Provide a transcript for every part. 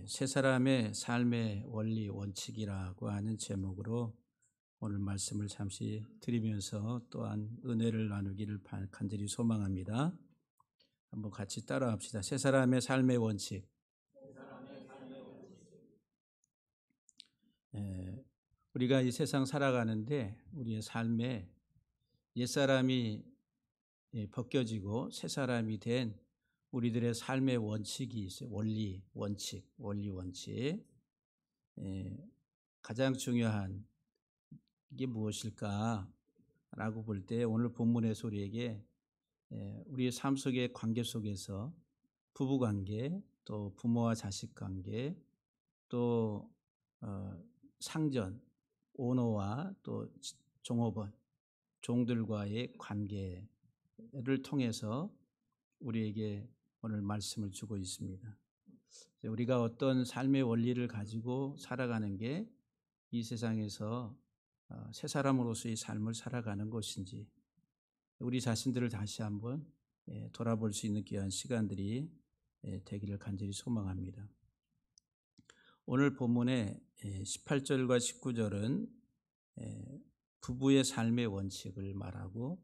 세 사람의 삶의 원리 원칙이라고 하는 제목으로 오늘 말씀을 잠시 드리면서 또한 은혜를 나누기를 간절히 소망합니다. 한번 같이 따라합시다. 세 사람의 삶의 원칙. 예, 우리가 이 세상 살아가는데 우리의 삶에 옛사람이 벗겨지고 새 사람이 된 우리들의 삶의 원칙이 있어요. 원리 원칙. 가장 중요한 이게 무엇일까라고 볼 때 오늘 본문에서 우리에게 우리의 삶 속의 관계 속에서 부부 관계, 또 부모와 자식 관계, 또 상전, 오너와 또 종업원, 종들과의 관계를 통해서 우리에게 오늘 말씀을 주고 있습니다. 우리가 어떤 삶의 원리를 가지고 살아가는 게 이 세상에서 새 사람으로서의 삶을 살아가는 것인지 우리 자신들을 다시 한번 돌아볼 수 있는 귀한 시간들이 되기를 간절히 소망합니다. 오늘 본문의 18절과 19절은 부부의 삶의 원칙을 말하고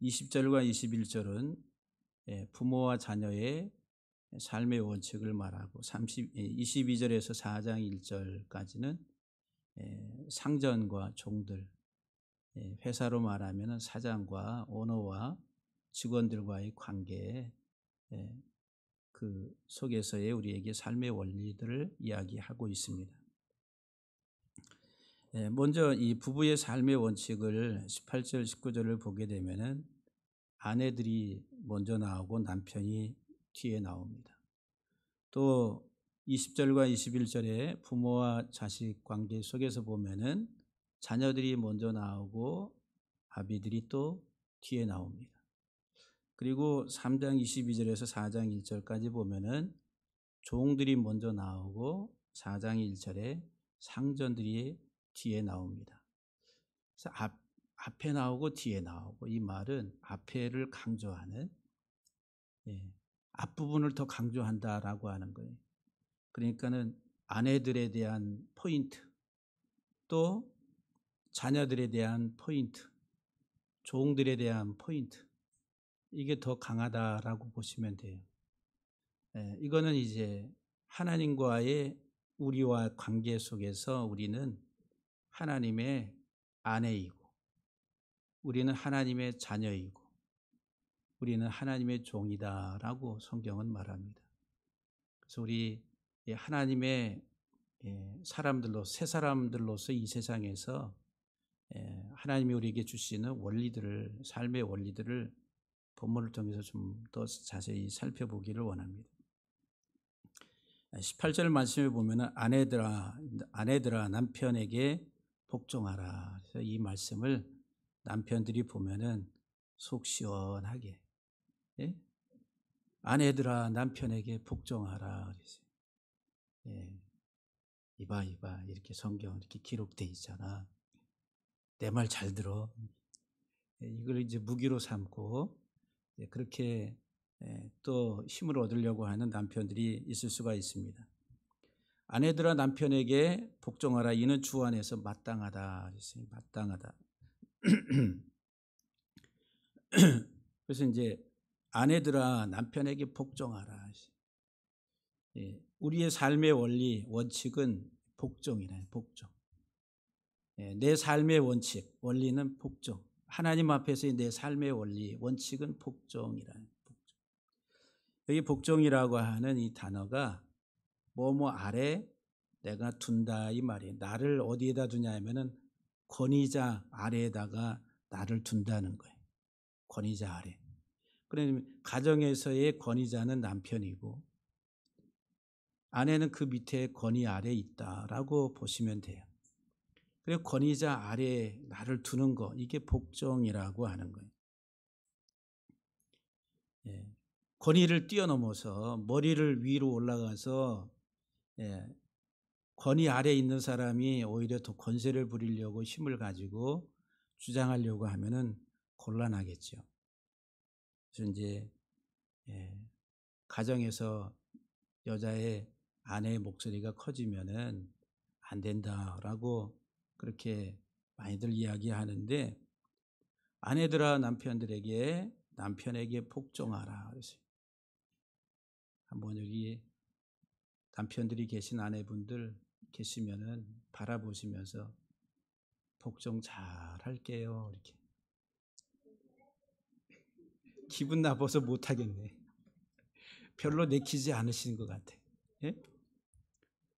20절과 21절은 부모와 자녀의 삶의 원칙을 말하고 22절에서 4장 1절까지는 상전과 종들, 회사로 말하면 사장과 오너와 직원들과의 관계, 그 속에서의 우리에게 삶의 원리들을 이야기하고 있습니다. 먼저 이 부부의 삶의 원칙을 18절, 19절을 보게 되면은 아내들이 먼저 나오고 남편이 뒤에 나옵니다. 또 20절과 21절에 부모와 자식 관계 속에서 보면은 자녀들이 먼저 나오고 아비들이 또 뒤에 나옵니다. 그리고 3장 22절에서 4장 1절까지 보면은 종들이 먼저 나오고 4장 1절에 상전들이 뒤에 나옵니다. 그래서 앞에 나오고 뒤에 나오고, 이 말은 앞에를 강조하는, 앞부분을 더 강조한다라고 하는 거예요. 그러니까는 아내들에 대한 포인트, 또 자녀들에 대한 포인트, 종들에 대한 포인트, 이게 더 강하다라고 보시면 돼요. 이거는 이제 하나님과의 우리와 관계 속에서 우리는 하나님의 아내이고, 우리는 하나님의 자녀이고, 우리는 하나님의 종이다라고 성경은 말합니다. 그래서 우리 하나님의 새 사람들로서 이 세상에서 하나님이 우리에게 주시는 원리들을, 삶의 원리들을 본문을 통해서 좀 더 자세히 살펴보기를 원합니다. 18절 말씀에 보면 아내들아 남편에게 복종하라. 그래서 이 말씀을 남편들이 보면은 속 시원하게, 아내들아 남편에게 복종하라. 이봐 이렇게 성경 이렇게 기록돼 있잖아. 내 말 잘 들어. 이걸 이제 무기로 삼고 그렇게 또 힘을 얻으려고 하는 남편들이 있을 수가 있습니다. 아내들아 남편에게 복종하라. 이는 주 안에서 마땅하다. 마땅하다. 그래서 이제 아내들아 남편에게 복종하라. 우리의 삶의 원리, 원칙은 복종이래. 복종. 내 삶의 원칙, 원리는 복종. 하나님 앞에서의 내 삶의 원리, 원칙은 복종이라. 복종. 여기 복종이라고 하는 이 단어가 뭐뭐 아래 내가 둔다 이 말이에요. 나를 어디에다 두냐 하면은 권위자 아래에다가 나를 둔다는 거예요. 권위자 아래. 그러면 가정에서의 권위자는 남편이고 아내는 그 밑에 권위 아래에 있다라고 보시면 돼요. 그리고 권위자 아래에 나를 두는 거, 이게 복종이라고 하는 거예요. 권위를 뛰어넘어서 머리를 위로 올라가서 권위 아래에 있는 사람이 오히려 더 권세를 부리려고 힘을 가지고 주장하려고 하면은 곤란하겠죠. 그래서 이제 가정에서 여자의 아내의 목소리가 커지면은 안 된다라고 그렇게 많이들 이야기하는데, 아내들아 남편에게 복종하라 그랬어요. 한번 여기 남편들이 계신 아내분들 계시면은 바라보시면서 복종 잘 할게요 이렇게. 기분 나빠서 못 하겠네. 별로 내키지 않으시는 것 같아. 예?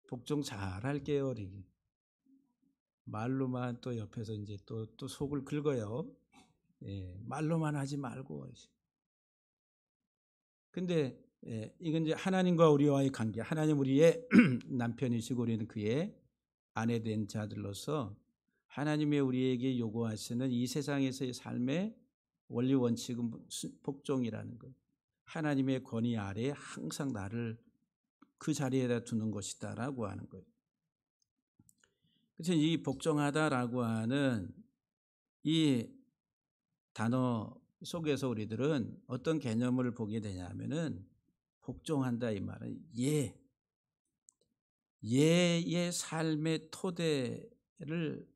복종 잘 할게요 이렇게. 말로만 또 옆에서 이제 또 속을 긁어요. 예, 말로만 하지 말고. 근데 이건 이제 하나님과 우리와의 관계, 하나님 우리의 남편이시고 우리는 그의 아내 된 자들로서 하나님의 우리에게 요구하시는 이 세상에서의 삶의 원리 원칙은 복종이라는 것. 하나님의 권위 아래에 항상 나를 그 자리에다 두는 것이다라고 하는 거예요. 그래서 이 복종하다라고 하는 이 단어 속에서 우리들은 어떤 개념을 보게 되냐면은, 복종한다 이 말은 예의 삶의 토대를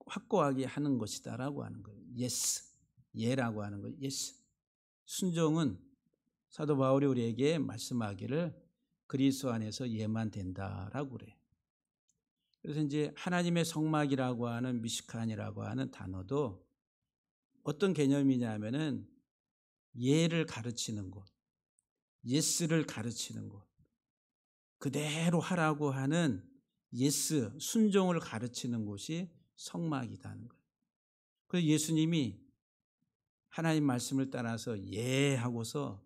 확고하게 하는 것이다라고 하는 거예요. 예라고 하는 거예요. 순종은 사도 바울이 우리에게 말씀하기를 그리스도 안에서 예만 된다라고 그래요. 그래서 이제 하나님의 성막이라고 하는 미시칸이라고 하는 단어도 어떤 개념이냐면은 예를 가르치는 곳, 예스를 가르치는 곳, 그대로 하라고 하는 순종을 가르치는 곳이 성막이라는 거예요. 그래서 예수님이 하나님 말씀을 따라서 하고서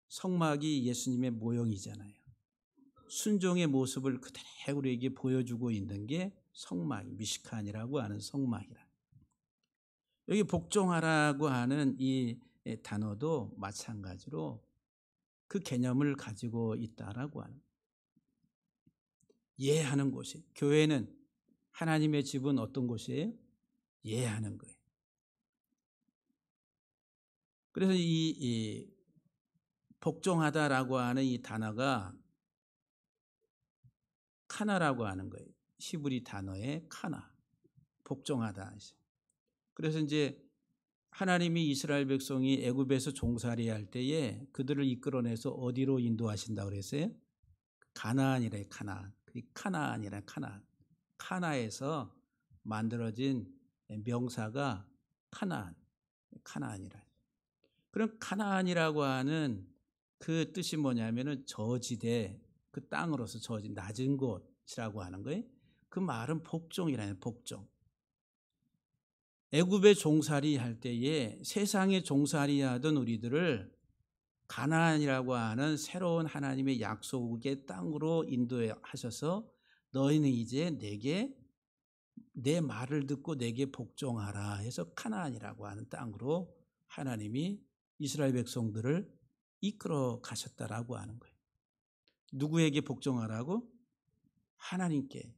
성막이 예수님의 모형이잖아요. 순종의 모습을 그대로 우리에게 보여주고 있는 게 미시칸이라고 하는 성막이라. 여기 복종하라고 하는 이 단어도 마찬가지로 그 개념을 가지고 있다라고 하는, 예하는 곳이, 교회는 하나님의 집은 어떤 곳이에요? 예하는 거예요. 그래서 이 복종하다라고 하는 이 단어가 카나라고 하는 거예요. 히브리 단어의 카나, 복종하다. 그래서 이제 하나님이 이스라엘 백성이 애굽에서 종살이 할 때에 그들을 이끌어내서 어디로 인도하신다고 그랬어요? 가나안이래. 가나안이래. 카나에서 만들어진 명사가 카나안이라. 그럼 카나안이라고 하는 그 뜻이 뭐냐면은 저지대, 그 땅으로서 낮은 곳이라고 하는 거예요. 그 말은 복종이라는, 복종. 애굽에 종살이 할 때에 세상에 종살이 하던 우리들을 가나안이라고 하는 새로운 하나님의 약속의 땅으로 인도하셔서 너희는 이제 내 말을 듣고 내게 복종하라 해서 가나안이라고 하는 땅으로 하나님이 이스라엘 백성들을 이끌어 가셨다라고 하는 거예요. 누구에게 복종하라고? 하나님께.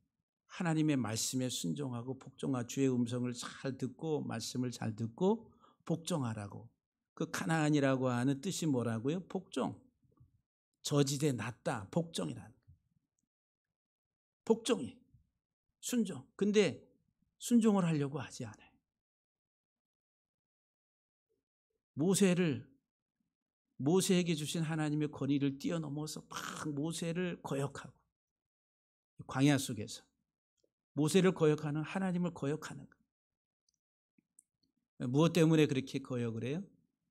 하나님의 말씀에 순종하고 복종하, 주의 음성을 잘 듣고 말씀을 잘 듣고 복종하라고. 그 가나안이라고 하는 뜻이 뭐라고요? 복종. 저지대 낮다. 복종이라는. 복종이. 순종. 근데 순종을 하려고 하지 않아요. 모세에게 주신 하나님의 권위를 뛰어넘어서 막 모세를 거역하고, 광야 속에서 모세를 거역하는 하나님을 거역하는 거예요. 무엇 때문에 그렇게 거역을 해요?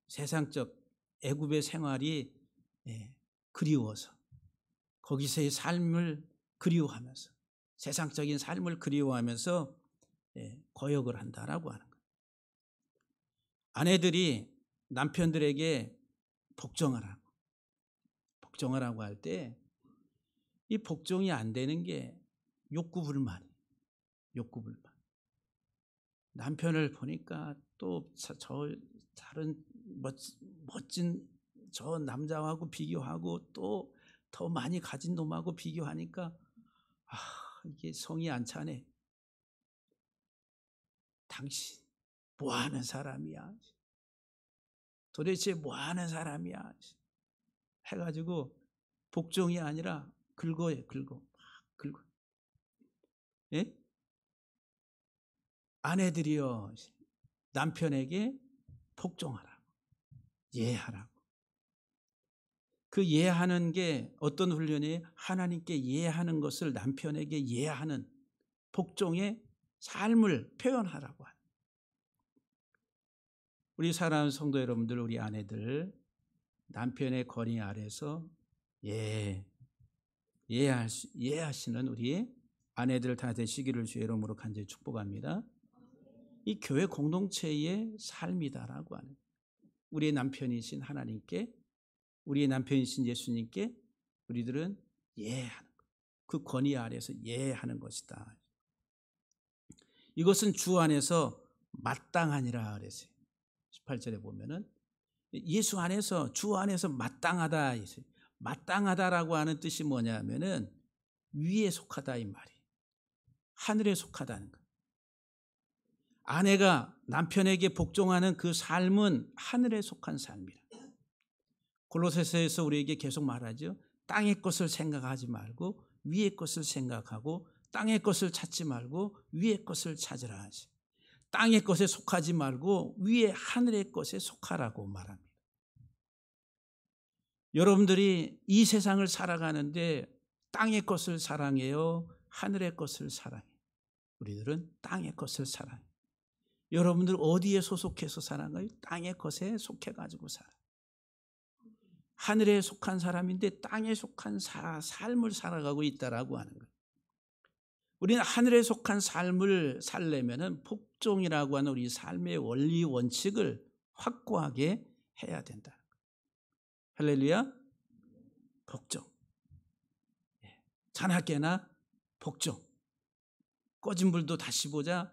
세상적 애굽의 생활이 그리워서, 거기서의 삶을 그리워하면서, 세상적인 삶을 그리워하면서 거역을 한다라고 하는 거예요. 아내들이 남편들에게 복종하라고 할 때 이 복종이 안 되는 게 욕구불만이에요. 남편을 보니까 또 다른 멋진 저 남자하고 비교하고 또 더 많이 가진 놈하고 비교하니까 이게 성이 안 차네. 당신 뭐 하는 사람이야? 도대체 뭐 하는 사람이야? 해가지고 복종이 아니라 긁어요. 긁어. 막 긁어. 예? 아내들이여 남편에게 복종하라고. 예하라고. 그 예하는 게 어떤 훈련이에요? 하나님께 예하는 것을 남편에게 예하는 복종의 삶을 표현하라고 하는. 우리 사랑하는 성도 여러분들, 우리 아내들 남편의 권위 아래서 예하시는 우리 아내들 다 되시기를 주의 이름으로 간절히 축복합니다. 이 교회 공동체의 삶이다라고 하는, 우리의 남편이신 하나님께, 우리의 남편이신 예수님께 우리들은 예하는 것, 그 권위 아래서 예하는 것이다. 이것은 주 안에서 마땅하니라 그랬어요. 18절에 보면은 예수 안에서, 주 안에서 마땅하다. 마땅하다라고 하는 뜻이 뭐냐면은 위에 속하다 이 말이, 하늘에 속하다는 거예요. 아내가 남편에게 복종하는 그 삶은 하늘에 속한 삶이라. 골로새서에서 우리에게 계속 말하죠. 땅의 것을 생각하지 말고 위의 것을 생각하고, 땅의 것을 찾지 말고 위의 것을 찾으라 하지. 땅의 것에 속하지 말고 위에 하늘의 것에 속하라고 말합니다. 여러분들이 이 세상을 살아가는데 땅의 것을 사랑해요? 하늘의 것을 사랑해요? 우리들은 땅의 것을 사랑해요. 여러분들 어디에 소속해서 살아가요? 땅의 것에 속해가지고 살아요. 하늘에 속한 사람인데 땅에 속한 삶을 살아가고 있다라고 하는 거예요. 우리는 하늘에 속한 삶을 살려면 복종이라고 하는 우리 삶의 원리 원칙을 확고하게 해야 된다. 할렐루야. 복종. 자나깨나 복종. 꺼진 불도 다시 보자.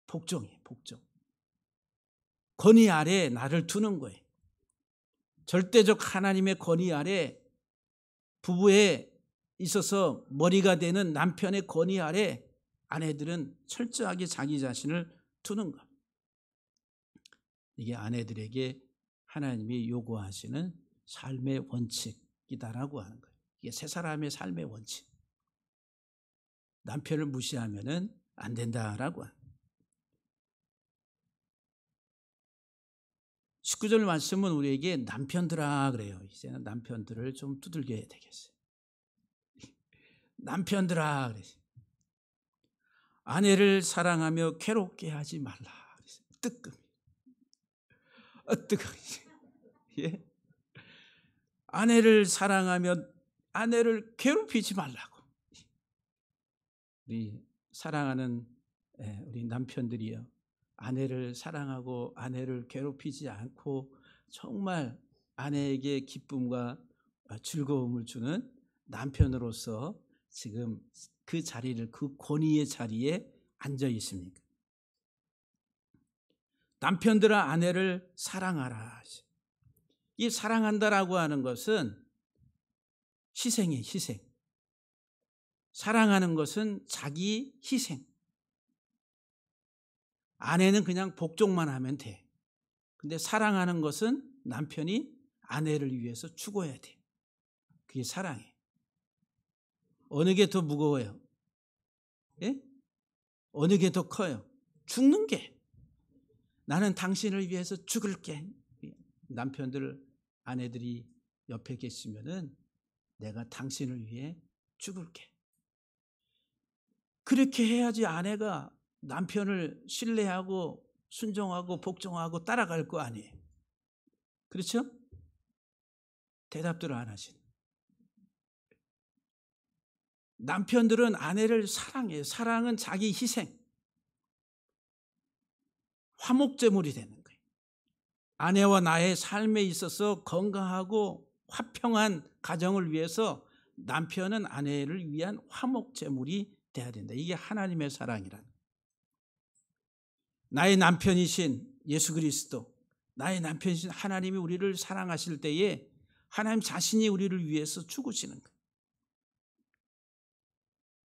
복종이에요. 복종. 권위 아래 나를 두는 거예요. 절대적 하나님의 권위 아래, 부부에 있어서 머리가 되는 남편의 권위 아래 아내들은 철저하게 자기 자신을 두는 것. 이게 아내들에게 하나님이 요구하시는 삶의 원칙이다라고 하는 거예요. 이게 세 사람의 삶의 원칙. 남편을 무시하면 안 된다라고 하는 거예요. 19절 말씀은 우리에게 남편들아 그래요. 이제는 남편들을 좀 두들겨야 되겠어요. 남편들아 그랬어요. 아내를 사랑하며 괴롭게 하지 말라 그랬어요. 뜨끔. 뜨거워. 예? 아내를 사랑하며 아내를 괴롭히지 말라고. 우리 사랑하는 우리 남편들이요, 아내를 사랑하고 아내를 괴롭히지 않고 정말 아내에게 기쁨과 즐거움을 주는 남편으로서 지금 그 자리를, 그 권위의 자리에 앉아 있습니까? 남편들아 아내를 사랑하라. 이 사랑한다라고 하는 것은 희생이에요. 희생. 사랑하는 것은 자기 희생. 아내는 그냥 복종만 하면 돼. 근데 사랑하는 것은 남편이 아내를 위해서 죽어야 돼. 그게 사랑이에요. 어느 게 더 무거워요? 예? 어느 게 더 커요? 죽는 게. 나는 당신을 위해서 죽을게. 남편들, 아내들이 옆에 계시면은 내가 당신을 위해 죽을게. 그렇게 해야지 아내가 남편을 신뢰하고 순종하고 복종하고 따라갈 거 아니에요. 그렇죠? 대답들을 안 하시네. 남편들은 아내를 사랑해요. 사랑은 자기 희생. 화목제물이 되는 거예요. 아내와 나의 삶에 있어서 건강하고 화평한 가정을 위해서 남편은 아내를 위한 화목제물이 돼야 된다. 이게 하나님의 사랑이라는 거예요. 나의 남편이신 예수 그리스도, 나의 남편이신 하나님이 우리를 사랑하실 때에 하나님 자신이 우리를 위해서 죽으시는 거예요.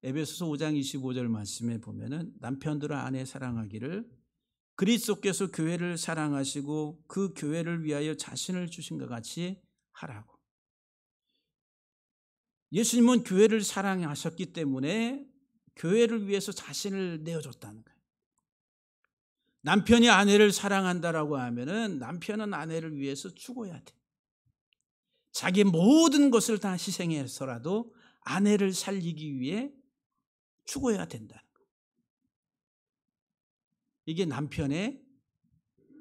에베소서 5장 25절 말씀에 보면은 남편들은 아내 사랑하기를 그리스도께서 교회를 사랑하시고 그 교회를 위하여 자신을 주신 것 같이 하라고. 예수님은 교회를 사랑하셨기 때문에 교회를 위해서 자신을 내어줬다는 거예요. 남편이 아내를 사랑한다라고 하면은 남편은 아내를 위해서 죽어야 돼. 자기 모든 것을 다 희생해서라도 아내를 살리기 위해 죽어야 된다는 거예요. 이게 남편의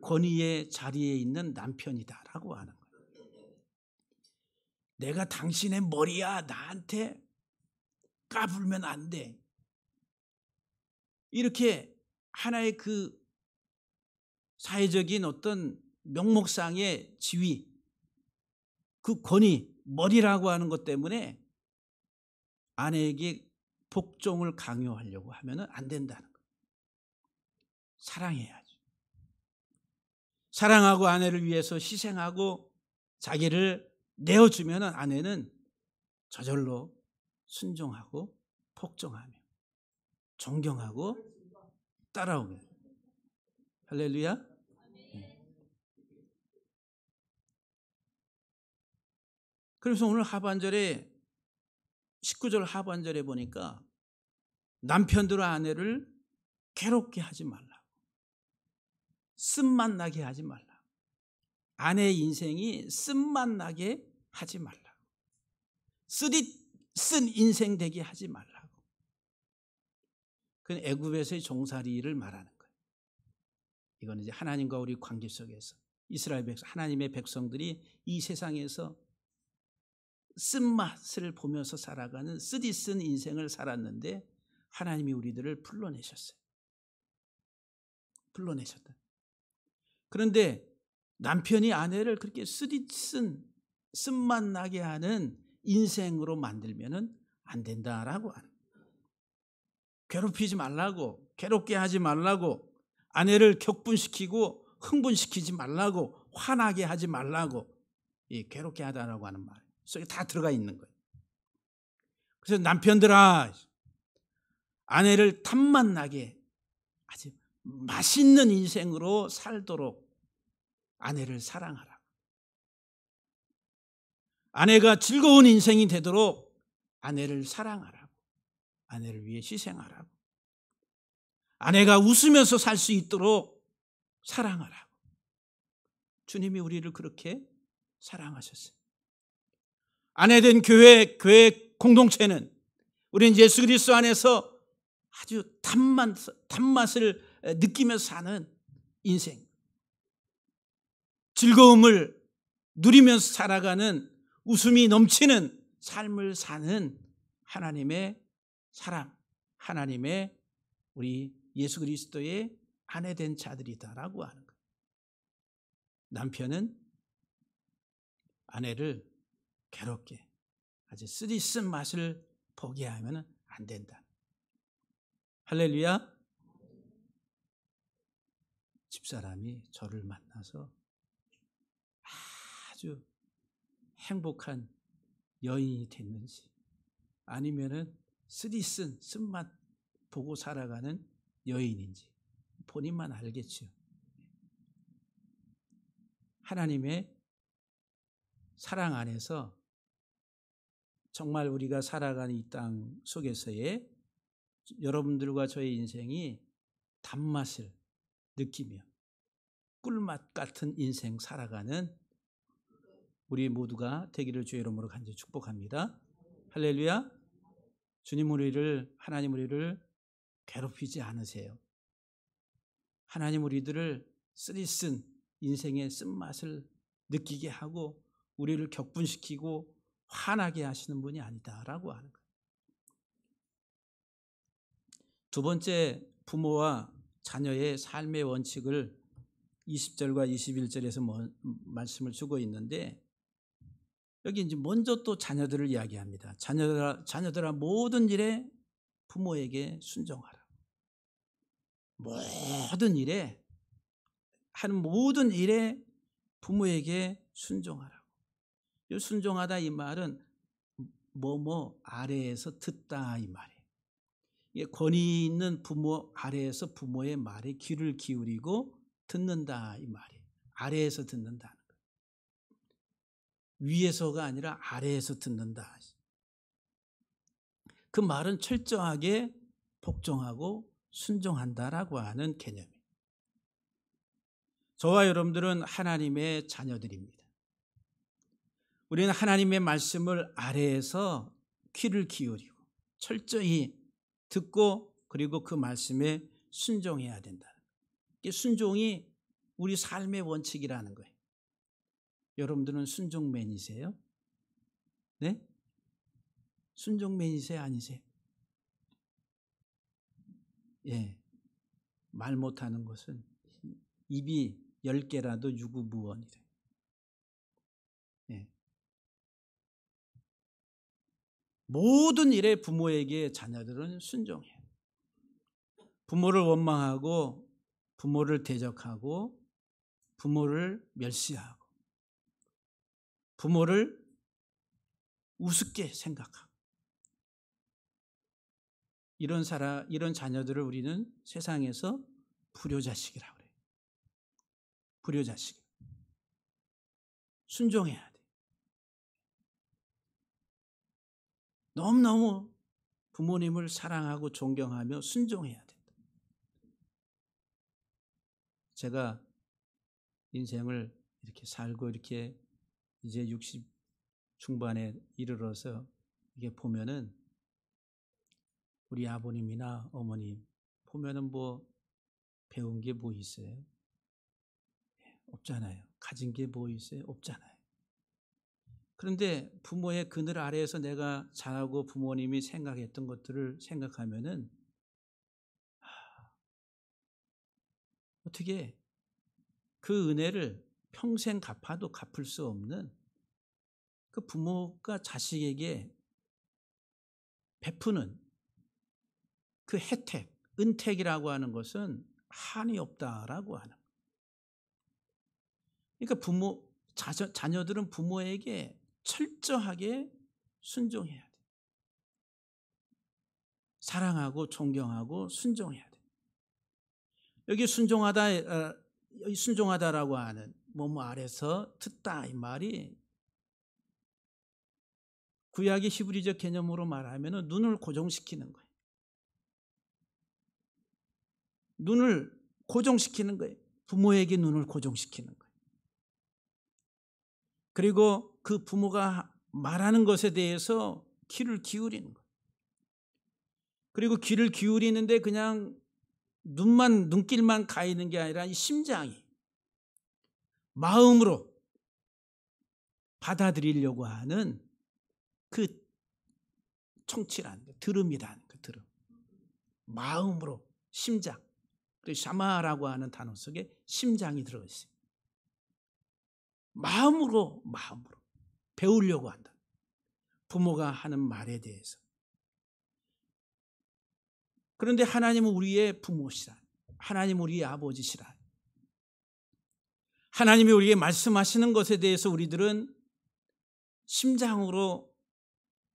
권위의 자리에 있는 남편이다라고 하는 거예요. 내가 당신의 머리야, 나한테 까불면 안 돼. 이렇게 하나의 그 사회적인 어떤 명목상의 지위, 그 권위, 머리라고 하는 것 때문에 아내에게 복종을 강요하려고 하면 안 된다는 거예요. 사랑해야죠. 사랑하고 아내를 위해서 희생하고 자기를 내어주면 아내는 저절로 순종하고 복종하며 존경하고 따라오게. 할렐루야. 그래서 오늘 하반절에 19절 하반절에 보니까 남편들과 아내를 괴롭게 하지 말라고, 쓴맛 나게 하지 말라고, 아내의 인생이 쓴맛 나게 하지 말라고, 쓴 인생 되게 하지 말라고. 그건 애굽에서의 종살이를 말하는 거예요. 이거는 이제 하나님과 우리 관계 속에서 이스라엘 백성, 하나님의 백성들이 이 세상에서 쓴맛을 보면서 살아가는 쓴 인생을 살았는데 하나님이 우리들을 불러내셨어요. 불러내셨다. 그런데 남편이 아내를 그렇게 쓴맛 나게 하는 인생으로 만들면 안 된다라고 하는 거예요. 괴롭히지 말라고, 괴롭게 하지 말라고, 아내를 격분시키고 흥분시키지 말라고, 화나게 하지 말라고, 괴롭게 하다라고 하는 말 속에 다 들어가 있는 거예요. 그래서 남편들아, 아내를 탐맛 나게 아주 맛있는 인생으로 살도록 아내를 사랑하라. 아내가 즐거운 인생이 되도록 아내를 사랑하라고, 아내를 위해 희생하라고, 아내가 웃으면서 살 수 있도록 사랑하라고. 주님이 우리를 그렇게 사랑하셨어요. 아내된 교회 공동체는 우리는 예수 그리스도 안에서 아주 단맛을 느끼면서 사는 인생, 즐거움을 누리면서 살아가는 웃음이 넘치는 삶을 사는 하나님의 사람, 하나님의 우리 예수 그리스도의 아내된 자들이다라고 하는 거예요. 남편은 아내를 괴롭게 아주 쓰디쓴 맛을 보게 하면 안 된다. 할렐루야. 집사람이 저를 만나서 아주 행복한 여인이 됐는지 아니면은 쓰디쓴 쓴맛 보고 살아가는 여인인지 본인만 알겠죠. 하나님의 사랑 안에서 정말 우리가 살아가는 이 땅 속에서의 여러분들과 저의 인생이 단맛을 느끼며 꿀맛 같은 인생 살아가는 우리 모두가 되기를 주의 이름으로 간절히 축복합니다. 할렐루야. 하나님 우리를 괴롭히지 않으세요. 하나님 우리들을 쓰디쓴 인생의 쓴맛을 느끼게 하고 우리를 격분시키고 화나게 하시는 분이 아니다라고 하는 거예요. 두 번째, 부모와 자녀의 삶의 원칙을 20절과 21절에서 말씀을 주고 있는데, 여기 이제 먼저 또 자녀들을 이야기합니다. 자녀들아 모든 일에 부모에게 순종하라. 하는 모든 일에 부모에게 순종하라고. 이 순종하다 이 말은 아래에서 듣다 이 말이에요. 이게 권위 있는 부모 아래에서 부모의 말에 귀를 기울이고 듣는다 이 말이에요. 아래에서 듣는다는 거예요. 위에서가 아니라 아래에서 듣는다. 그 말은 철저하게 복종하고 순종한다라고 하는 개념이에요. 저와 여러분들은 하나님의 자녀들입니다. 우리는 하나님의 말씀을 아래에서 귀를 기울이고 철저히 듣고 그리고 그 말씀에 순종해야 된다. 이게 순종이 우리 삶의 원칙이라는 거예요. 여러분들은 순종맨이세요? 네? 순종맨이세요? 아니세요? 예. 말 못하는 것은 입이 10개라도 유구무원이래. 예. 모든 일에 부모에게 자녀들은 순종해요. 부모를 원망하고 부모를 대적하고 부모를 멸시하고 부모를 우습게 생각하고 이런 자녀들을 우리는 세상에서 불효자식이라고 그래요. 불효자식. 순종해야 돼. 너무너무 부모님을 사랑하고 존경하며 순종해야 된다. 제가 인생을 이렇게 살고 이렇게 이제 60 중반에 이르러서 이게 보면은 우리 아버님이나 어머님 보면은 뭐 배운 게 뭐 있어요? 없잖아요. 가진 게 뭐 있어요? 없잖아요. 그런데 부모의 그늘 아래에서 내가 자라고 부모님이 생각했던 것들을 생각하면은 어떻게 그 은혜를 평생 갚아도 갚을 수 없는 그 부모가 자식에게 베푸는 그 혜택, 은택이라고 하는 것은 한이 없다라고 하는 거예요. 그러니까 자녀들은 부모에게 철저하게 순종해야 돼. 사랑하고 존경하고 순종해야 돼. 여기 순종하다라고 하는 뭐뭐 아래서 듣다 이 말이 구약의 히브리적 개념으로 말하면 눈을 고정시키는 거예요. 눈을 고정시키는 거예요. 부모에게 눈을 고정시키는 거예요. 그리고 그 부모가 말하는 것에 대해서 귀를 기울이는 거예요. 그리고 귀를 기울이는데 그냥 눈길만 가 있는 게 아니라 이 심장이 마음으로 받아들이려고 하는 그 청취라는 거, 들음이라는 거, 들음. 마음으로, 심장. 그 샤마라고 하는 단어 속에 심장이 들어있어요. 마음으로 배우려고 한다. 부모가 하는 말에 대해서. 그런데 하나님은 우리의 부모시라. 하나님은 우리의 아버지시라. 하나님이 우리에게 말씀하시는 것에 대해서 우리들은 심장으로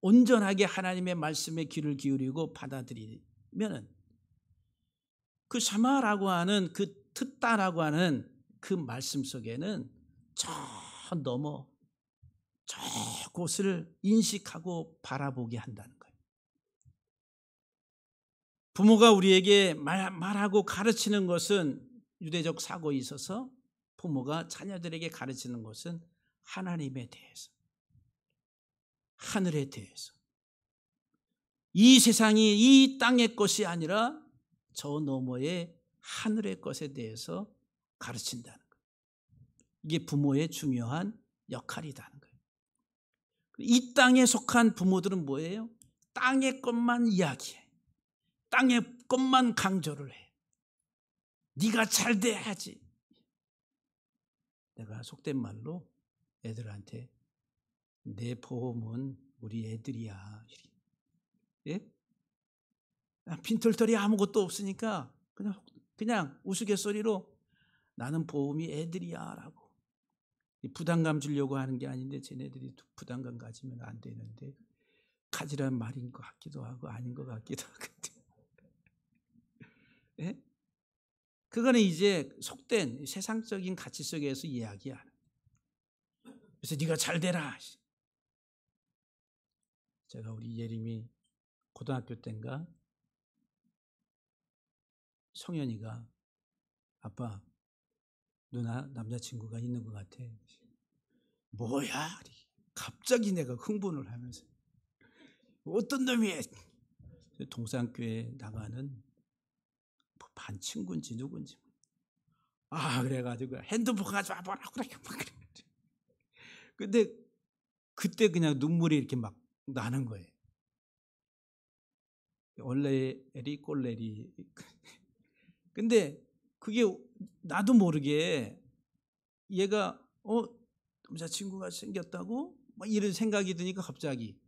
온전하게 하나님의 말씀에 귀를 기울이고 받아들이면 그 샤마라고 하는 그 듣다라고 하는 그 말씀 속에는 저 넘어 저 곳을 인식하고 바라보게 한다는 거예요. 부모가 우리에게 말하고 가르치는 것은 유대적 사고에 있어서 부모가 자녀들에게 가르치는 것은 하나님에 대해서, 하늘에 대해서, 이 세상이 이 땅의 것이 아니라 저 너머의 하늘의 것에 대해서 가르친다는 거예요. 이게 부모의 중요한 역할이라는 거예요. 이 땅에 속한 부모들은 뭐예요? 땅의 것만 이야기해. 땅의 것만 강조를 해. 네가 잘 돼야지. 내가 속된 말로 애들한테 내 보험은 우리 애들이야. 예? 빈털터리 아무것도 없으니까 그냥 우스갯소리로 나는 보험이 애들이야라고. 부담감 주려고 하는 게 아닌데 쟤네들이 부담감 가지면 안 되는데 가지란 말인 것 같기도 하고 아닌 것 같기도 하고. 예? 그거는 이제 속된 세상적인 가치 속에서 이야기하는. 그래서 네가 잘 되라. 제가 우리 예림이 고등학교 때인가 성현이가 아빠 누나 남자친구가 있는 것 같아. 뭐야? 갑자기 내가 흥분을 하면서 어떤 놈이 동산교회 나가는 반 친구인지 누군지 그래가지고 핸드폰 가져와보라고 그래. 근데 그때 그냥 눈물이 이렇게 막 나는 거예요. 얼레리 꼴레리. 근데 그게 나도 모르게 얘가 남자친구가 생겼다고 막 이런 생각이 드니까 갑자기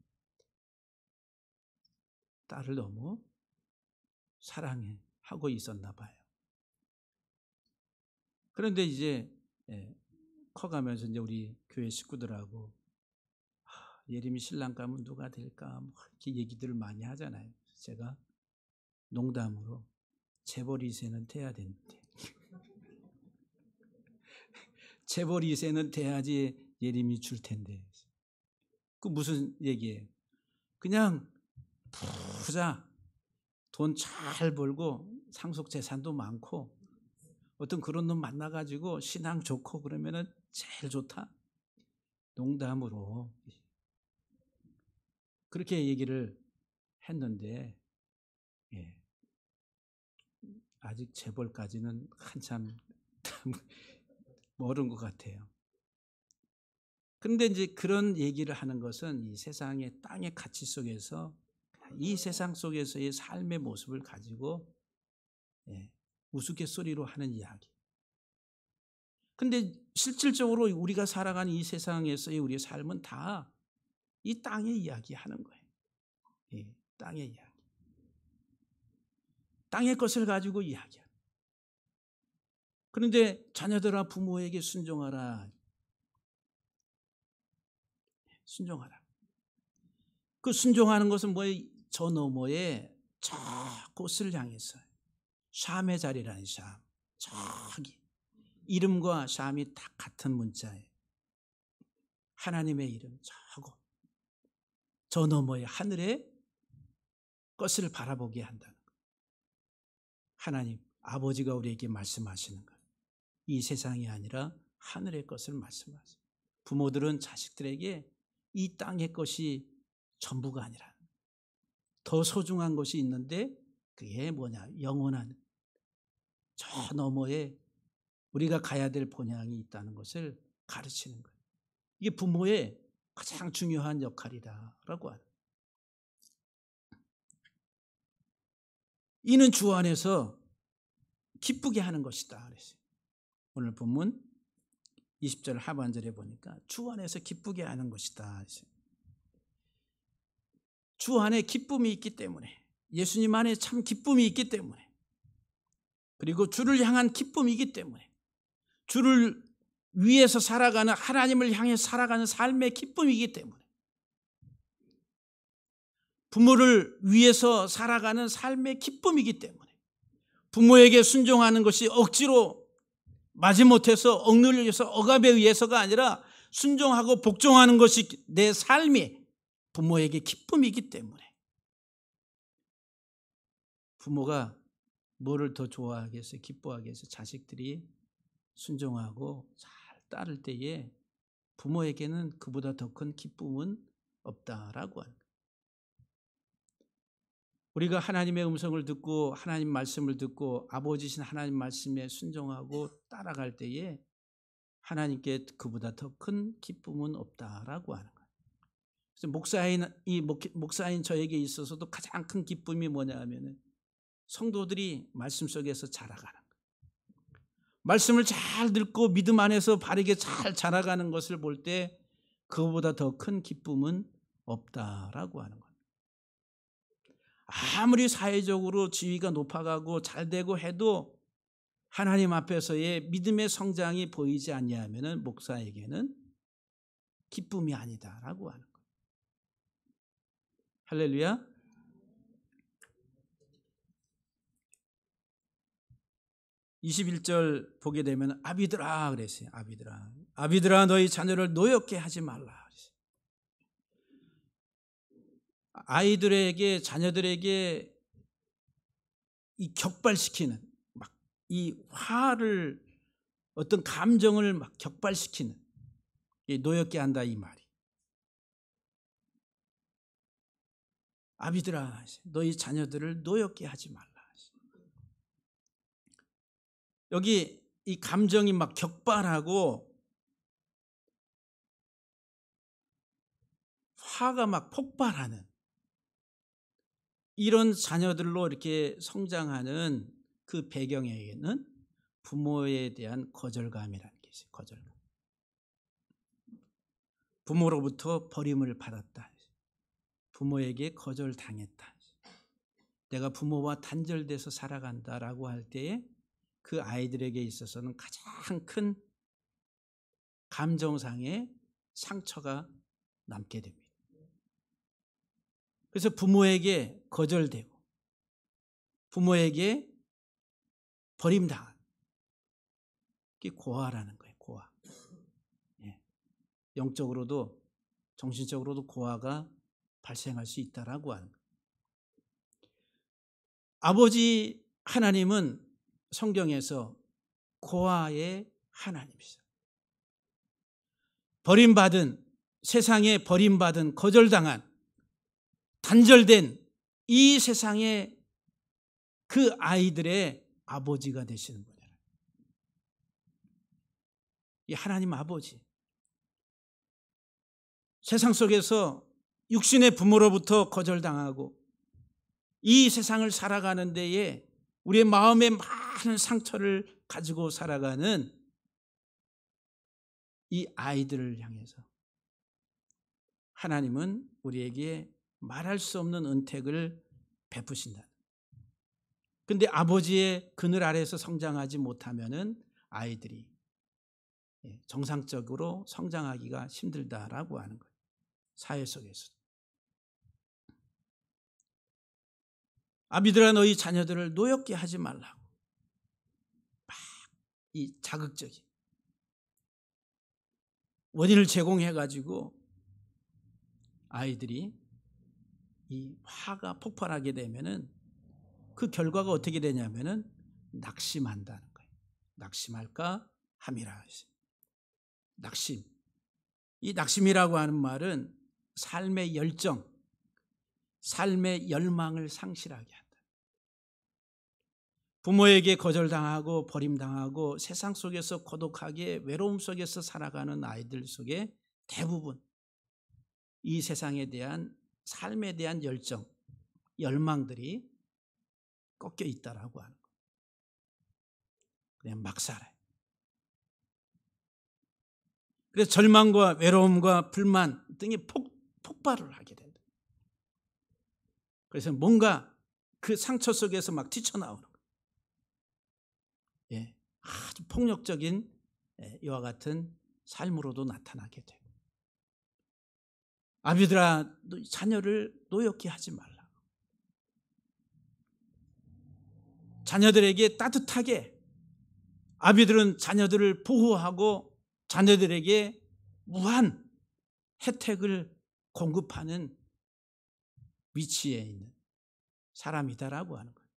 딸을 너무 사랑하고 있었나 봐요. 그런데 이제 커가면서 이제 우리 교회 식구들하고 예림이 신랑 가면 누가 될까 뭐 이렇게 얘기들을 많이 하잖아요. 제가 농담으로 재벌 2세는 돼야 되는데 재벌 2세는 돼야지 예림이 줄 텐데. 그 무슨 얘기예요? 그냥 부자, 돈 잘 벌고 상속 재산도 많고 어떤 그런 놈 만나가지고 신앙 좋고 그러면은 제일 좋다. 농담으로 그렇게 얘기를 했는데 아직 재벌까지는 한참 멀은 것 같아요. 그런데 이제 그런 얘기를 하는 것은 이 세상의 땅의 가치 속에서 이 세상 속에서의 삶의 모습을 가지고 우스갯소리로 하는 이야기. 근데 실질적으로 우리가 살아가는 이 세상에서의 우리의 삶은 다 이 땅의 이야기 하는 거예요. 땅의 이야기. 땅의 것을 가지고 이야기하는. 그런데 자녀들아 부모에게 순종하라. 순종하라. 그 순종하는 것은 뭐예요? 저 너머에 저 곳을 향해서 샴의 자리라는 샴. 저기 이름과 샴이 다 같은 문자예요. 하나님의 이름 저곳. 저 너머에 하늘의 것을 바라보게 한다는 거예요. 하나님 아버지가 우리에게 말씀하시는 거예요. 이 세상이 아니라 하늘의 것을 말씀하세요. 부모들은 자식들에게 이 땅의 것이 전부가 아니라 더 소중한 것이 있는데 그게 뭐냐? 영원한 저 너머에 우리가 가야 될 본향이 있다는 것을 가르치는 거예요. 이게 부모의 가장 중요한 역할이다라고 하는. 이는 주 안에서 기쁘게 하는 것이다 그랬어요. 오늘 본문 20절 하반절에 보니까 주 안에서 기쁘게 하는 것이다 그랬어요. 주 안에 기쁨이 있기 때문에, 예수님 안에 참 기쁨이 있기 때문에, 그리고 주를 향한 기쁨이기 때문에, 주를 위해서 살아가는, 하나님을 향해 살아가는 삶의 기쁨이기 때문에, 부모를 위해서 살아가는 삶의 기쁨이기 때문에, 부모에게 순종하는 것이 억지로 마지못해서 억눌려서 억압에 의해서가 아니라 순종하고 복종하는 것이 내 삶이 부모에게 기쁨이기 때문에, 부모가 뭐를 더 좋아하겠어요? 기뻐하겠어요? 자식들이 순종하고 잘 따를 때에 부모에게는 그보다 더 큰 기쁨은 없다라고 하는 거예요. 우리가 하나님의 음성을 듣고 하나님 말씀을 듣고 아버지신 하나님 말씀에 순종하고 따라갈 때에 하나님께 그보다 더 큰 기쁨은 없다라고 하는 거예요. 그래서 목사인 저에게 있어서도 가장 큰 기쁨이 뭐냐 하면은 성도들이 말씀 속에서 자라가는 거예요. 말씀을 잘 듣고 믿음 안에서 바르게 잘 자라가는 것을 볼 때 그보다 더 큰 기쁨은 없다라고 하는 거예요. 아무리 사회적으로 지위가 높아가고 잘 되고 해도 하나님 앞에서의 믿음의 성장이 보이지 않냐면은 목사에게는 기쁨이 아니다라고 하는 거예요. 할렐루야. (21절) 보게 되면 아비들아 그랬어요. 아비들아 너희 자녀를 노엽게 하지 말라 그랬어요. 아이들에게, 자녀들에게 이 격발시키는, 막 이 화를, 어떤 감정을 막 격발시키는, 노엽게 한다 이 말이. 아비들아, 너희 자녀들을 노엽게 하지 말라. 여기 이 감정이 막 격발하고 화가 막 폭발하는 이런 자녀들로 이렇게 성장하는 그 배경에는 부모에 대한 거절감이라는 게 있어요. 거절감. 부모로부터 버림을 받았다. 부모에게 거절당했다. 내가 부모와 단절돼서 살아간다라고 할 때에 그 아이들에게 있어서는 가장 큰 감정상의 상처가 남게 됩니다. 그래서 부모에게 거절되고 부모에게 버림당한 게 고아라는 거예요. 고아. 영적으로도 정신적으로도 고아가 발생할 수 있다라고 하는 거예요. 아버지 하나님은 성경에서 고아의 하나님이시다. 버림받은, 세상에 버림받은, 거절당한, 단절된 이 세상의 그 아이들의 아버지가 되시는 분이에요. 이 하나님 아버지. 세상 속에서 육신의 부모로부터 거절당하고 이 세상을 살아가는 데에 우리의 마음에 많은 상처를 가지고 살아가는 이 아이들을 향해서 하나님은 우리에게 말할 수 없는 은택을 베푸신다. 근데 아버지의 그늘 아래에서 성장하지 못하면은 아이들이 정상적으로 성장하기가 힘들다라고 하는 거예요. 사회 속에서. 아비들아 너희 자녀들을 노엽게 하지 말라고. 막 이 자극적인 원인을 제공해 가지고 아이들이 이 화가 폭발하게 되면은 그 결과가 어떻게 되냐면은 낙심한다는 거예요. 낙심할까 함이라. 낙심. 이 낙심이라고 하는 말은 삶의 열정, 삶의 열망을 상실하게 한다. 부모에게 거절당하고 버림당하고 세상 속에서 고독하게 외로움 속에서 살아가는 아이들 속에 대부분 이 세상에 대한 삶에 대한 열정, 열망들이 꺾여 있다라고 하는 거예요. 그냥 막 살아요. 그래서 절망과 외로움과 불만 등이 폭발을 하게 된다. 그래서 뭔가 그 상처 속에서 막 튀쳐나오는 거예요. 아주 폭력적인 이와 같은 삶으로도 나타나게 되고. 아비들아 자녀를 노엽게 하지 말라. 자녀들에게 따뜻하게, 아비들은 자녀들을 보호하고 자녀들에게 무한 혜택을 공급하는 위치에 있는 사람이다라고 하는 거예요.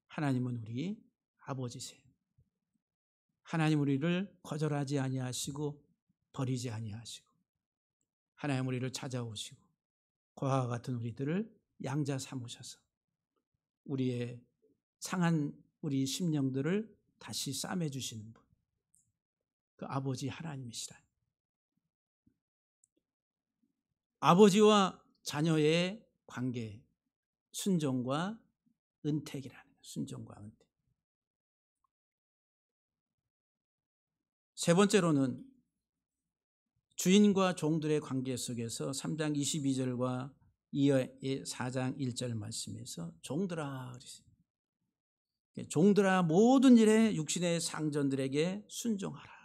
하나님은 우리 아버지세요. 하나님 우리를 거절하지 아니하시고 버리지 아니하시고 하나님 우리를 찾아오시고 고아와 같은 우리들을 양자 삼으셔서 우리의 상한 우리 심령들을 다시 싸매 주시는 분, 그 아버지 하나님이시라. 아버지와 자녀의 관계, 순종과 은택이라는 거예요. 순종과 은택. 세 번째로는 주인과 종들의 관계 속에서 3장 22절과 이어의 4장 1절 말씀에서 종들아 그랬어요. 종들아 모든 일에 육신의 상전들에게 순종하라.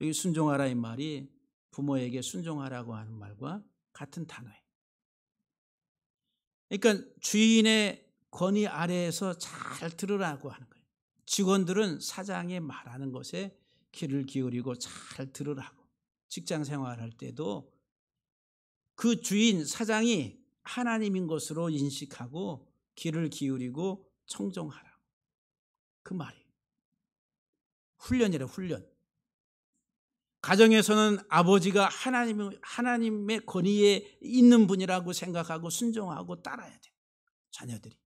여기 순종하라 이 말이 부모에게 순종하라고 하는 말과 같은 단어예요. 그러니까 주인의 권위 아래에서 잘 들으라고 하는 거예요. 직원들은 사장이 말하는 것에 귀를 기울이고 잘 들으라고. 직장 생활할 때도 그 주인 사장이 하나님인 것으로 인식하고 귀를 기울이고 청종하라고. 그 말이에요. 훈련이래, 훈련. 가정에서는 아버지가 하나님의 권위에 있는 분이라고 생각하고 순종하고 따라야 돼, 자녀들이.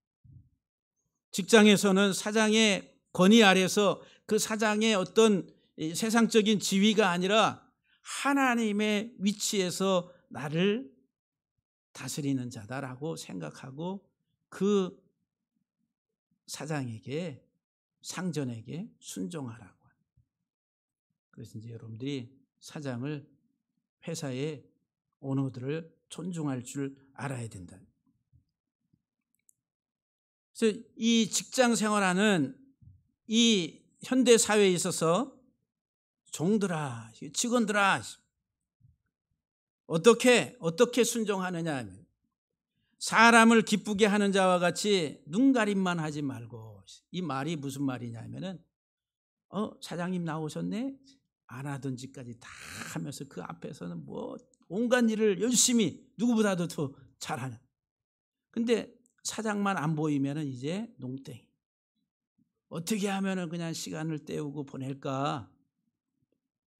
직장에서는 사장의 권위 아래서 그 사장의 어떤 세상적인 지위가 아니라 하나님의 위치에서 나를 다스리는 자다라고 생각하고 그 사장에게, 상전에게 순종하라고. 그래서 이제 여러분들이 사장을, 회사의 오너들을 존중할 줄 알아야 된다. 그래서 이 직장 생활하는 이 현대 사회에 있어서 종들아, 직원들아, 어떻게 순종하느냐 하면 사람을 기쁘게 하는 자와 같이 눈가림만 하지 말고. 이 말이 무슨 말이냐 하면은 사장님 나오셨네? 안 하던 짓까지 다 하면서 그 앞에서는 뭐 온갖 일을 열심히 누구보다도 더 잘하는. 근데 사장만 안 보이면은 이제 농땡이. 어떻게 하면은 그냥 시간을 때우고 보낼까?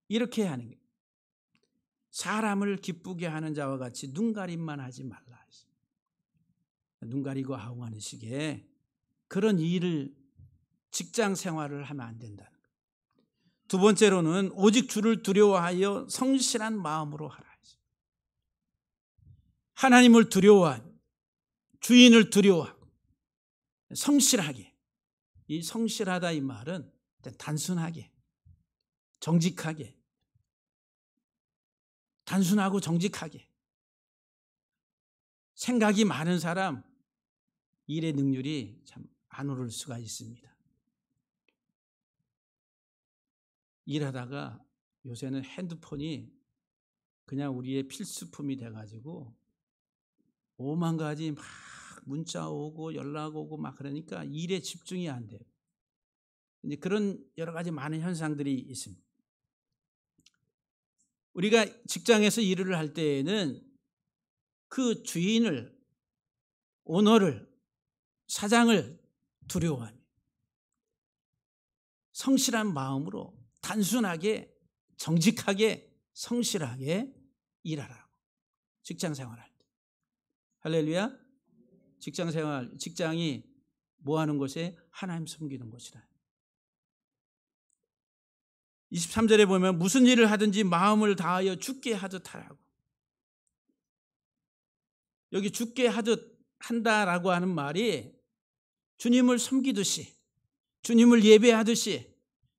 이렇게 하는 거예요. 사람을 기쁘게 하는 자와 같이 눈가림만 하지 말라. 눈 가리고 아웅하는 식의 그런 일을, 직장 생활을 하면 안 된다는 거예요. 두 번째로는 오직 주를 두려워하여 성실한 마음으로 하라. 하나님을 두려워하고 주인을 두려워하고 성실하게. 이 성실하다 이 말은 단순하게, 정직하게, 단순하고 정직하게. 생각이 많은 사람 일의 능률이 참 안 오를 수가 있습니다. 일하다가 요새는 핸드폰이 그냥 우리의 필수품이 돼가지고 오만 가지 막 문자 오고 연락 오고 막 그러니까 일에 집중이 안 돼요. 이제 그런 여러 가지 많은 현상들이 있습니다. 우리가 직장에서 일을 할 때에는 그 주인을, 오너를, 사장을 두려워하며 성실한 마음으로 단순하게, 정직하게, 성실하게 일하라고. 직장 생활할 때. 할렐루야. 직장 생활, 직장이 뭐 하는 곳에? 하나님 섬기는 곳이라. 23절에 보면 무슨 일을 하든지 마음을 다하여 주께 하듯 하라고. 여기 주께 하듯 한다라고 하는 말이 주님을 섬기듯이, 주님을 예배하듯이,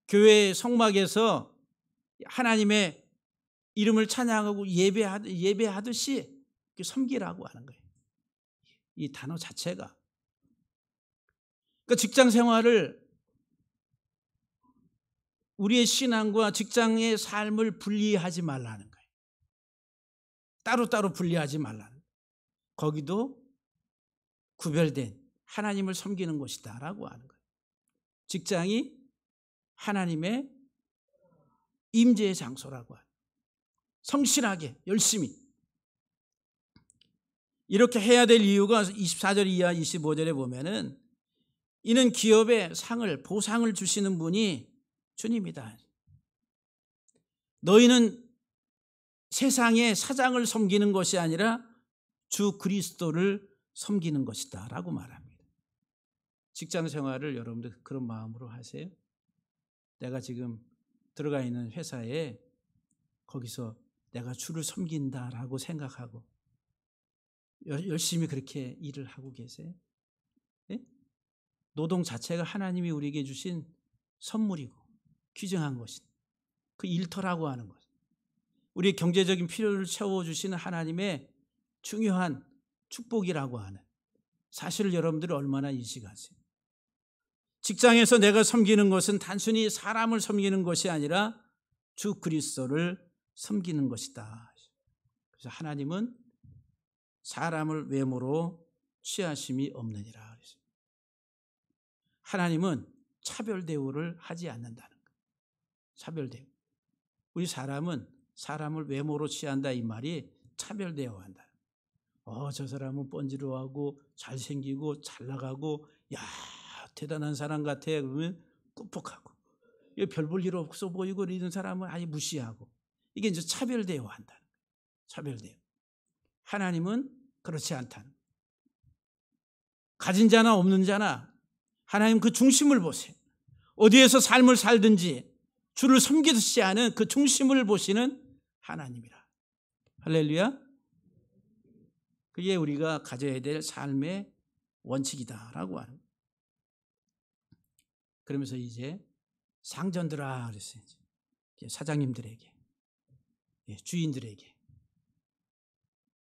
교회 성막에서 하나님의 이름을 찬양하고 예배하듯이 섬기라고 하는 거예요. 이 단어 자체가. 그러니까 직장 생활을, 우리의 신앙과 직장의 삶을 분리하지 말라는 거예요. 따로따로 분리하지 말라는 거예요. 거기도 구별된 하나님을 섬기는 곳이다 라고 하는 거예요. 직장이 하나님의 임재의 장소라고 하는 거예요. 성실하게 열심히 이렇게 해야 될 이유가 24절 이하 25절에 보면은 이는 기업에 보상을 주시는 분이 주님이다. 너희는 세상의 사장을 섬기는 것이 아니라 주 그리스도를 섬기는 것이다 라고 말합니다. 직장 생활을 여러분들 그런 마음으로 하세요. 내가 지금 들어가 있는 회사에 거기서 내가 주를 섬긴다라고 생각하고 열심히 그렇게 일을 하고 계세요. 네? 노동 자체가 하나님이 우리에게 주신 선물이고 귀중한 것이다. 그 일터라고 하는 것. 우리의 경제적인 필요를 채워주시는 하나님의 중요한 축복이라고 하는 사실을 여러분들이 얼마나 인식하세요? 직장에서 내가 섬기는 것은 단순히 사람을 섬기는 것이 아니라 주 그리스도를 섬기는 것이다. 그래서 하나님은 사람을 외모로 취하심이 없느니라. 하나님은 차별 대우를 하지 않는다는 거예요. 차별 대우. 우리 사람은 사람을 외모로 취한다 이 말이 차별 대우한다. 저 사람은 뻔지르하고 잘생기고 잘 나가고 야 대단한 사람 같아. 그러면 꾹꾹하고 별 볼 일 없어 보이고 이런 사람은 아예 무시하고 이게 이제 차별 대우한다는 거예요. 차별 대우. 하나님은 그렇지 않다는 거예요. 가진 자나 없는 자나 하나님 그 중심을 보세요. 어디에서 삶을 살든지 주를 섬기듯이 하는 그 중심을 보시는 하나님이라. 할렐루야. 그게 우리가 가져야 될 삶의 원칙이다라고 하는 거예요. 그러면서 이제 상전들아 그랬어요. 사장님들에게,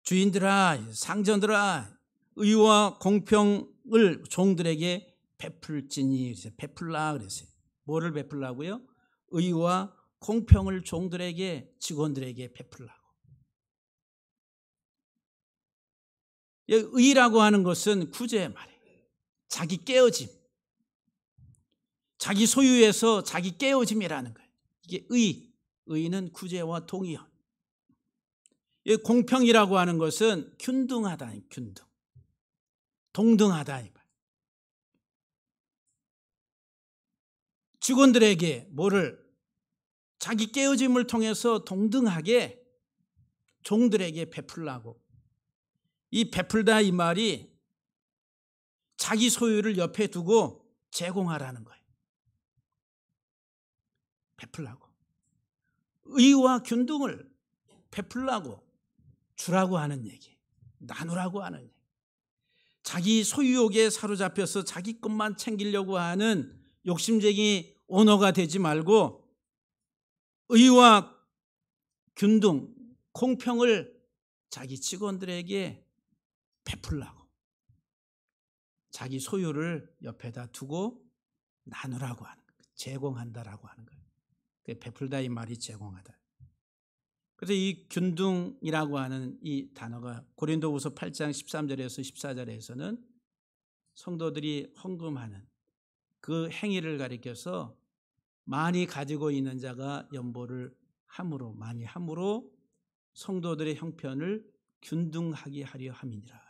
주인들아, 상전들아, 의와 공평을 종들에게 베풀지니. 베풀라 그랬어요. 뭐를 베풀라고요? 의와 공평을 종들에게, 직원들에게 베풀라고. 의라고 하는 것은 구제의 말이에요. 자기 깨어짐, 자기 소유에서 자기 깨어짐이라는 거예요. 이게 의는 구제와 동의원. 공평이라고 하는 것은 균등하다, 균등, 동등하다. 직원들에게 뭐를 자기 깨어짐을 통해서 동등하게 종들에게 베풀라고. 이 베풀다 이 말이 자기 소유를 옆에 두고 제공하라는 거예요. 베풀라고. 의와 균등을 베풀라고 주라고 하는 얘기, 나누라고 하는 얘기. 자기 소유욕에 사로잡혀서 자기 것만 챙기려고 하는 욕심쟁이 오너가 되지 말고 의와 균등, 공평을 자기 직원들에게 베풀라고. 자기 소유를 옆에다 두고 나누라고 하는 거예요. 제공한다라고 하는 거예요. 베풀다 이 말이 제공하다. 그래서 이 균등이라고 하는 이 단어가 고린도후서 8장 13절에서 14절에서는 성도들이 헌금하는 그 행위를 가리켜서 많이 가지고 있는 자가 연보를 함으로, 많이 함으로 성도들의 형편을 균등하게 하려 함이니라.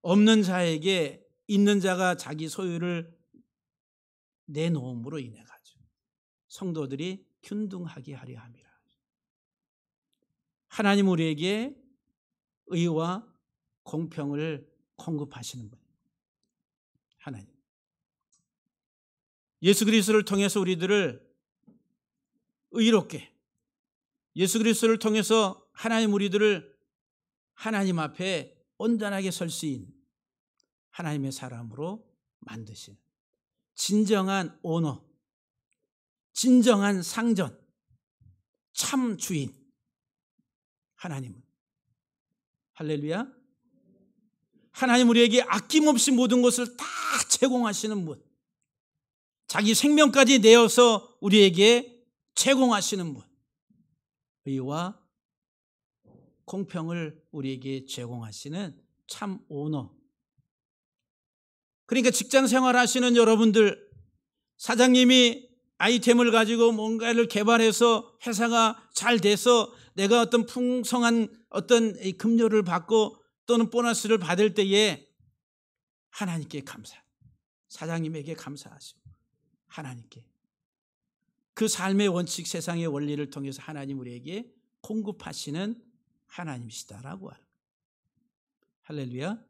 없는 자에게 있는 자가 자기 소유를 내놓음으로 인해 가지고 성도들이 균등하게 하려 함이라. 하나님 우리에게 의와 공평을 공급하시는 분. 하나님. 예수 그리스도를 통해서 우리들을 의롭게, 예수 그리스도를 통해서 하나님 우리들을 하나님 앞에 온전하게 설 수 있는 하나님의 사람으로 만드신 진정한 오너, 진정한 상전, 참 주인 하나님은. 할렐루야. 하나님 우리에게 아낌없이 모든 것을 다 제공하시는 분, 자기 생명까지 내어서 우리에게 제공하시는 분, 의와 공평을 우리에게 제공하시는 참 오너. 그러니까 직장 생활하시는 여러분들, 사장님이 아이템을 가지고 뭔가를 개발해서 회사가 잘 돼서 내가 어떤 풍성한 어떤 급료를 받고 또는 보너스를 받을 때에 하나님께 감사, 사장님에게 감사하시고 하나님께 그 삶의 원칙, 세상의 원리를 통해서 하나님 우리에게 공급하시는 하나님이시다라고 하는 거예요. 할렐루야.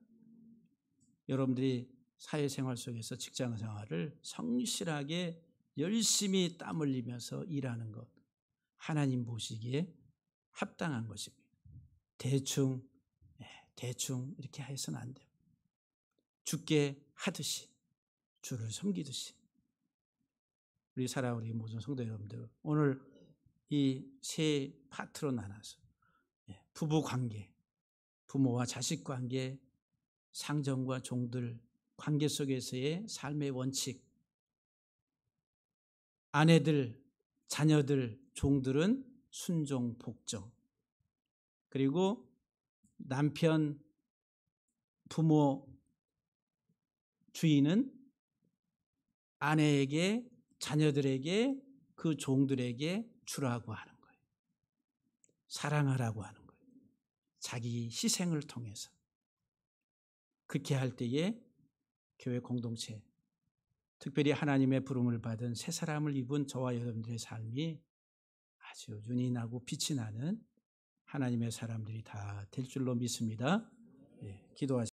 여러분들이 사회생활 속에서 직장생활을 성실하게 열심히 땀 흘리면서 일하는 것, 하나님 보시기에 합당한 것입니다. 대충 이렇게 해서는 안 돼요. 주께 하듯이, 주를 섬기듯이. 우리 모든 성도 여러분들, 오늘 이 세 파트로 나눠서 부부 관계, 부모와 자식 관계, 상전과 종들 관계 속에서의 삶의 원칙, 아내들, 자녀들, 종들은 순종, 복종, 그리고 남편, 부모, 주인은 아내에게, 자녀들에게, 그 종들에게 주라고 하는 거예요. 사랑하라고 하는 거예요. 자기 희생을 통해서 그렇게 할 때에 교회 공동체, 특별히 하나님의 부름을 받은 새 사람을 입은 저와 여러분들의 삶이 아주 윤이 나고 빛이 나는 하나님의 사람들이 다 될 줄로 믿습니다. 기도하시겠습니다.